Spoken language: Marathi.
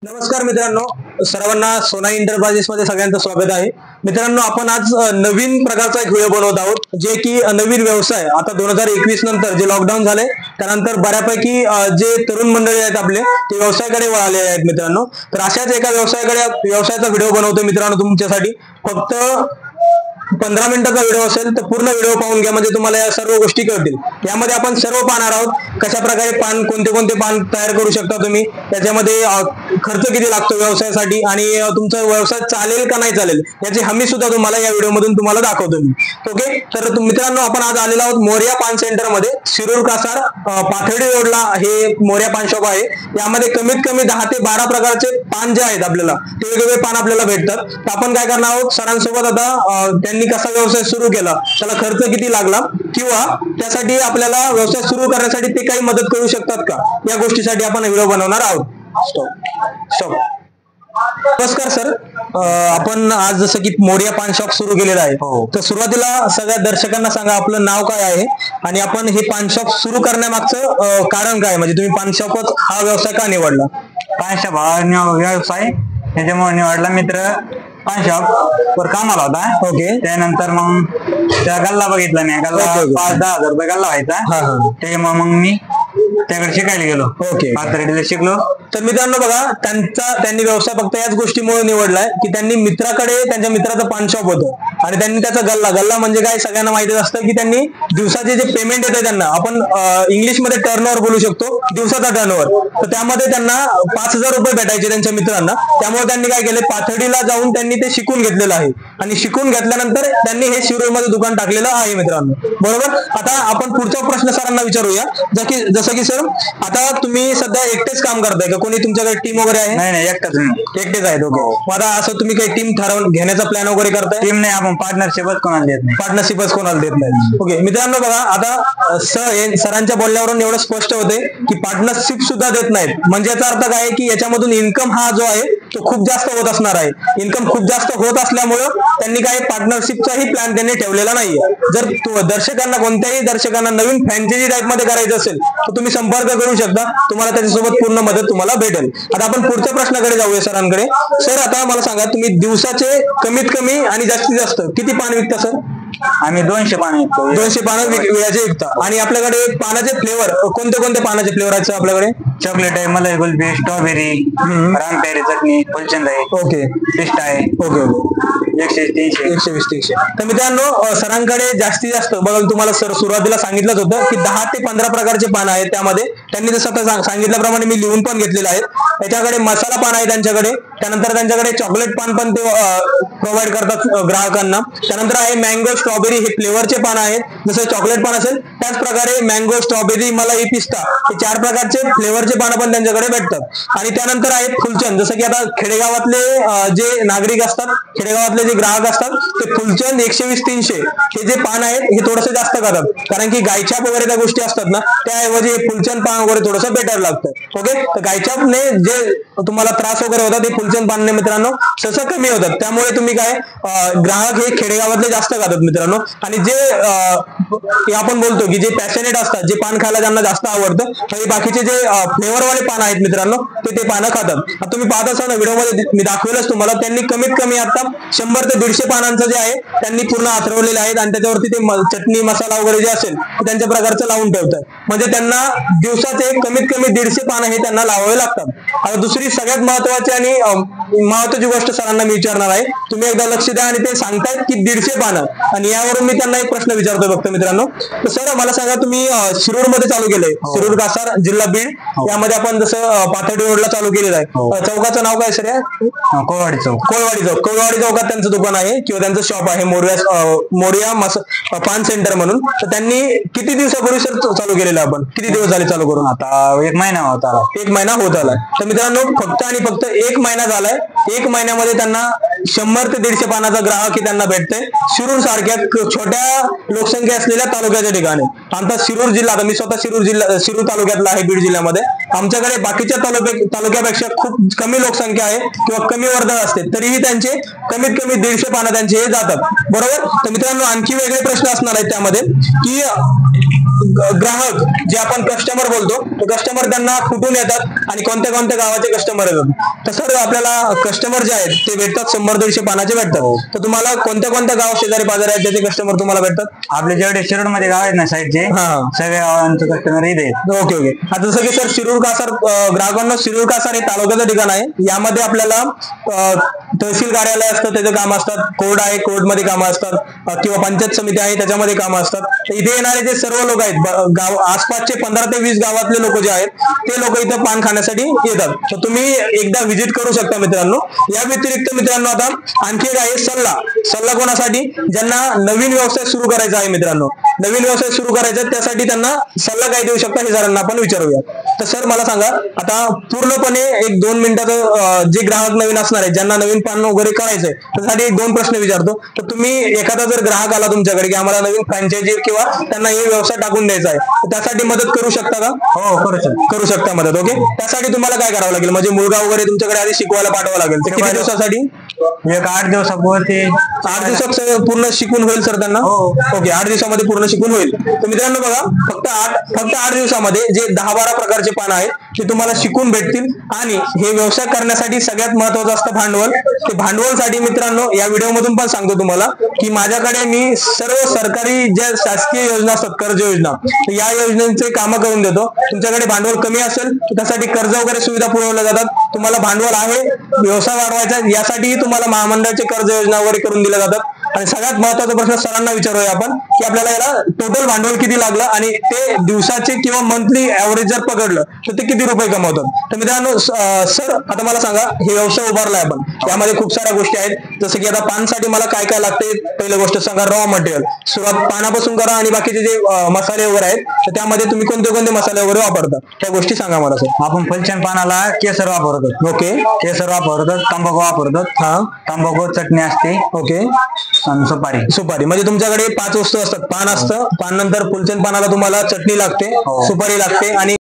नमस्कार मित्रांनो, सर्वांना सोना एंटरप्राइजेस मध्ये सगळ्यांचं स्वागत आहे। मित्रांनो, आपण आज नवीन प्रकारचा एक व्हिडिओ बनवत आहोत, जे की नवीन व्यवसाय आता 2021 नंतर जे लॉकडाऊन झाले त्यानंतर बऱ्यापैकी जे तरुण मंडळी आहेत आपले ते व्यवसायाकडे वळाले आहेत मित्रांनो। तर अशाच एका व्यवसायाचा व्हिडिओ बनवतो मित्रांनो तुमच्यासाठी। फक्त 15 मिनिटाचा व्हिडिओ असेल तर पूर्ण व्हिडिओ पाहून घ्या, म्हणजे तुम्हाला या सर्व गोष्टी कळतील। यामध्ये आपण सर्व पाहणार आहोत, कशा प्रकारे पान कोणते कोणते पान तयार करू शकता तुम्ही, त्याच्यामध्ये खर्च किती लागतो व्यवसायासाठी आणि तुमचा व्यवसाय चालेल का नाही चालेल याची हमी सुद्धा तुम्हाला या व्हिडिओ मधून तुम्हाला दाखवतो मी। ओके, तर मित्रांनो आपण आज आलेलो आहोत मोरया पान सेंटर मध्ये, शिरूर कासार पाथर्डी रोडला हे मोरया पान शॉप आहे। यामध्ये कमीत कमी 10 ते 12 प्रकारचे पान जे आहेत आपल्याला ते वेगवेगळे पान आपल्याला भेटतात। तर आपण काय करणार आहोत, सरांसोबत आता त्यांनी कसा व्यवसाय सुरू केला, त्याला खर्च किती लागला किंवा त्यासाठी आपल्याला व्यवसाय सुरू करण्यासाठी ते काही मदत करू शकतात का, या गोष्टीसाठी आपण व्हिडिओ बनवणार आहोत। स्टॉप। नमस्कार सर, आपण आज जसं की मोरया पान शॉप सुरू केलेलं आहे, तर सुरुवातीला सगळ्या दर्शकांना सांगा आपलं नाव काय आहे आणि आपण हे पान शॉप सुरू करण्यामागचं कारण काय, म्हणजे तुम्ही पान शॉपच हा व्यवसाय का निवडला? पान शॉप हा व्यवसाय त्याच्यामुळे निवडला, मित्र पान शॉप वर कामाला होता। ओके, त्यानंतर मग त्या गल्ला बघितला मी, गल्ला 5-10 हजार रुपये गल्ला व्हायचा, त्याच्यामुळे मग मी त्याकडे शिकायला गेलो। ओके, पाथर्डीला शिकलो। तर मित्रांनो बघा, त्यांनी व्यवसाय फक्त याच गोष्टीमुळे निवडलाय की त्यांनी मित्राकडे, त्यांच्या मित्राचं पान शॉप होतं आणि त्यांनी त्याचा गल्ला म्हणजे काय सगळ्यांना माहितीच असतं की त्यांनी दिवसाचे जे पेमेंट येते त्यांना, आपण इंग्लिश मध्ये टर्नओव्हर बोलू शकतो, दिवसाचा टर्नओव्हर, तर त्यामध्ये त्यांना 5,000 रुपये भेटायचे त्यांच्या मित्रांना। त्यामुळे त्यांनी काय केले, पाथर्डीला जाऊन त्यांनी ते शिकून घेतलेलं आहे आणि शिकून घेतल्यानंतर त्यांनी हे शिरूर मध्ये दुकान टाकलेलं आहे मित्रांनो, बरोबर। आता आपण पुढचा प्रश्न सरांना विचारूया, जसं की सर आता तुम्ही सध्या एकटेच काम करताय का, कोणी तुमच्याकडे टीम वगैरे आहे? नाही, एकटेच आहेत। ओके, आता असं तुम्ही काही टीम ठरवून घेण्याचा प्लॅन वगैरे करताय? टीम नाही, आपण पार्टनरशिपच कोणाला देत नाही। ओके मित्रांनो बघा, आता सरांच्या बोलण्यावरून एवढं स्पष्ट होते की पार्टनरशिप सुद्धा देत नाहीत, म्हणजे याचा अर्थ काय की याच्यामधून इन्कम हा जो आहे तो खूप जास्त होत असणार आहे। इन्कम खूप जास्त होत असल्यामुळे त्यांनी काही पार्टनरशिपचाही प्लॅन त्यांनी ठेवलेला नाहीये। जर दर्शकांना, कोणत्याही दर्शकांना नवीन फ्रँचायझी टाइप मध्ये करायचं असेल तर तुम्ही संपर्क करू शकता, तुम्हाला त्याच्यासोबत पूर्ण मदत तुम्हाला भेटेल। आता आपण पुढच्या प्रश्नाकडे जाऊया सरांकडे। सर आता मला सांगा, तुम्ही दिवसाचे कमीत कमी आणि जास्तीत जास्त किती पान विकता सर? आम्ही 200 पान विकतो। 200 पानं विकायचे विकता। आणि आपल्याकडे पानाचे फ्लेवर कोणते कोणते पानाचे फ्लेवर आहेत आपल्याकडे? चॉकलेट आहे, मलाई कुल्फी, स्ट्रॉबेरी, रामपेरी चटणी, फुलचंद आहे, ओके, पिस्ता आहे। ओके, 120-300। तर मित्रांनो सरांकडे जास्तीत जास्त बघा, तुम्हाला सर सुरुवातीला सांगितलंच होतं की 10 ते 15 प्रकारचे पान आहेत। त्यामध्ये त्यांनी जसं सांगितल्याप्रमाणे मी लिहून पण घेतलेलं आहे। त्याच्याकडे मसाला पान आहे त्यांच्याकडे, त्यानंतर त्यांच्याकडे चॉकलेट पान पण ते प्रोव्हाइड करतात ग्राहकांना। त्यानंतर आहे मँगो स्ट्रॉबेरी, हे फ्लेवरचे पान आहेत, जसं चॉकलेट पान असेल त्याच प्रकारे मँगो, स्ट्रॉबेरी, मलाई, पिस्ता हे 4 प्रकारचे फ्लेवरचे पानं पण त्यांच्याकडे भेटतात। आणि त्यानंतर आहेत फुलचंद, जसं की आता खेडेगावातले जे नागरिक असतात, खेडेगावातले जे ग्राहक असतात ते फुलचंद 120-300 हे जे पान आहेत हे थोडंसं जास्त खातात, कारण की गायछाप वगैरे त्या गोष्टी असतात ना, त्याऐवजी फुलचंद पान वगैरे थोडंसं बेटर लागतं। ओके, तर गायछापने जे तुम्हाला त्रास वगैरे होतात ते फुलचंद पानने मित्रांनो तसं कमी होतात। त्यामुळे तुम्ही काय ग्राहक हे खेडेगावातले जास्त खातात मित्रांनो। आणि जे आपण बोलतो की जे पॅशनेट असतात, जे पान खायला ज्यांना जास्त आवडतं, आणि बाकीचे जे फ्लेवरवाले पान आहेत मित्रांनो ते पानं खातात। आता तुम्ही पाहत असाल ना व्हिडिओमध्ये मी दाखवेलच तुम्हाला, त्यांनी कमीत कमी आता 100 ते 150 पानांचं जे आहे त्यांनी पूर्ण आथरवलेले आहेत आणि त्याच्यावरती ते चटणी मसाला वगैरे जे असेल ते त्यांच्या प्रकारचं लावून ठेवतात, म्हणजे त्यांना दिवसाचे कमीत कमी 150 पानं हे त्यांना लावावे लागतात। आता दुसरी सगळ्यात महत्वाची आणि महत्वाची गोष्ट सरांना मी विचारणार आहे, तुम्ही एकदा लक्ष द्या। आणि ते सांगतायत की 150 पानं, आणि यावरून मी त्यांना एक प्रश्न विचारतोय फक्त मित्रांनो। तर सर मला सांगा, तुम्ही शिरूर मध्ये चालू केलंय, शिरूर कासार जिल्हा बीड, यामध्ये आपण जसं पाथर्डी रोडला चालू केलेलं आहे। चौकाचं नाव काय सर? कोळवाडी चौकात त्यांचं दुकान आहे किंवा त्यांचं शॉप आहे, मोरया पान सेंटर म्हणून। तर त्यांनी किती दिवसापूर्वी सर चालू केलेलं, आपण किती दिवस झाले चालू करून? आता 1 महिना होत आला। 1 महिना होत आलाय। तर मित्रांनो फक्त आणि फक्त 1 महिना झालाय, 1 महिन्यामध्ये त्यांना 100 ते 150 पानाचा ग्राहक हे त्यांना भेटतंय शिरूर सारख्या छोट्या लोकसंख्या असलेल्या तालुक्याच्या ठिकाणी। आमचा शिरूर जिल्हा, आता मी स्वतः शिरूर तालुक्यातला आहे बीड जिल्ह्यामध्ये, आमच्याकडे बाकीच्या तालुक्यापेक्षा खूप कमी लोकसंख्या आहे किंवा कमी वर्धन असते, तरीही त्यांचे कमीत कमी 150 पानं त्यांचे हे जातात, बरोबर। तर मित्रांनो आणखी वेगळे प्रश्न असणार आहेत त्यामध्ये की ग्राहक जे आपण कस्टमर बोलतो, कस्टमर त्यांना कुठून येतात आणि कोणत्या कोणत्या गावाचे कस्टमर येतात. तर सर आपल्याला कस्टमर जे आहेत ते भेटतात 100-150 पानाचे भेटतात. तर तुम्हाला कोणत्या कोणत्या गाव शेजारी पाजारी आहेत ज्याचे कस्टमर तुम्हाला भेटतात? आपले जेवढे शिरूर मध्ये गाव आहेत ना साईडचे, सगळ्या गावांचे कस्टमर इथे आहेत. Okay okay. आता जसं की सर शिरूर कासार, ग्राहकांना शिरूर कासार हे तालुक्याचं ठिकाण आहे. यामध्ये आपल्याला तहसील कार्यालय असतं, त्याचं काम असतात, कोर्ट आहे, कोर्टमध्ये कामं असतात, किंवा पंचायत समिती आहे त्याच्यामध्ये कामं असतात. इथे येणारे जे सर्व लोक आहेत गाव आसपासचे 15 ते 20 गावातले लोक जे आहेत ते लोक इथं पान खाण्यासाठी येतात. तर तुम्ही एकदा व्हिजिट करू शकता मित्रांनो. या व्यतिरिक्त मित्रांनो आता आणखी एक आहे सल्ला कोणासाठी? ज्यांना नवीन व्यवसाय सुरू करायचा आहे मित्रांनो, नवीन व्यवसाय सुरू करायचा त्यासाठी त्यांना सल्ला काय देऊ शकता हे जरांना आपण विचारूया. तर सर मला सांगा आता पूर्णपणे 1-2 मिनिटात जे ग्राहक नवीन असणार आहे, ज्यांना नवीन पान वगैरे करायचंय त्यासाठी 1-2 प्रश्न विचारतो. तर तुम्ही एखादा जर ग्राहक आला तुमच्याकडे की आम्हाला नवीन फ्रँचायझी किंवा त्यांना हे व्यवसाय टाकून द्यायचा आहे, तर त्यासाठी मदत करू शकता का? हो करू शकता मदत. ओके. त्यासाठी तुम्हाला काय करावं लागेल? म्हणजे मुलगा वगैरे तुमच्याकडे आधी शिकवायला पाठवावं लागेल. ते किती दिवसासाठी? एक 8 दिवसापूर्वी 8 दिवसात पूर्ण शिकून होईल सर त्यांना? ओके. 8 दिवसामध्ये पूर्ण शिकून होईल. तर मित्रांनो बघा फक्त 8 दिवसामध्ये जे 10-12 प्रकारचे पान आहेत ते तुम्हाला शिकून भेटतील. आणि हे व्यवसाय करण्यासाठी सगळ्यात महत्वाचं असतं भांडवल. ते भांडवलसाठी मित्रांनो या व्हिडिओ मधून पण सांगतो तुम्हाला की माझ्याकडे मी सर्व सरकारी ज्या शासकीय योजना असतात, कर्ज योजना, या योजनेचे कामं करून देतो. तुमच्याकडे भांडवल कमी असेल त्यासाठी कर्ज वगैरे सुविधा पुरवल्या जातात. तुम्हाला भांडवल आहे, व्यवसाय वाढवायचा यासाठीही तुम्हाला महामंडळाचे कर्ज योजना वगैरे करून दिल्या जातात. आणि सगळ्यात महत्वाचा प्रश्न सरांना विचारूया आपण की आपल्याला याला टोटल भांडवल किती लागलं आणि ते दिवसाचे किंवा मंथली ऍव्हरेज जर पकडलं तर ते किती रुपये कमवतात. तर मित्रांनो सर आता मला सांगा, हे व्यवसाय उभारलाय आपण, यामध्ये खूप साऱ्या गोष्टी आहेत. जसं की आता पानसाठी मला काय काय लागते, पहिली गोष्ट सांगा रॉ मटेरियल. सुरुवात पानापासून करा आणि बाकीचे जे मसाले वगैरे आहेत तर त्यामध्ये तुम्ही कोणते कोणते मसाले वगैरे वापरता त्या गोष्टी सांगा मला सर. आपण फलचंद पानाला केसर वापरतो. ओके. केसर वापरतो, तंबाखू वापरतो. तंबाखू चटणी असते. ओके. सुपारी म्हणजे तुमच्याकडे 5 वस्तू असतात. पान असतं, पान नंतर फुलचंद पानाला तुम्हाला चटणी लागते, सुपारी लागते आणि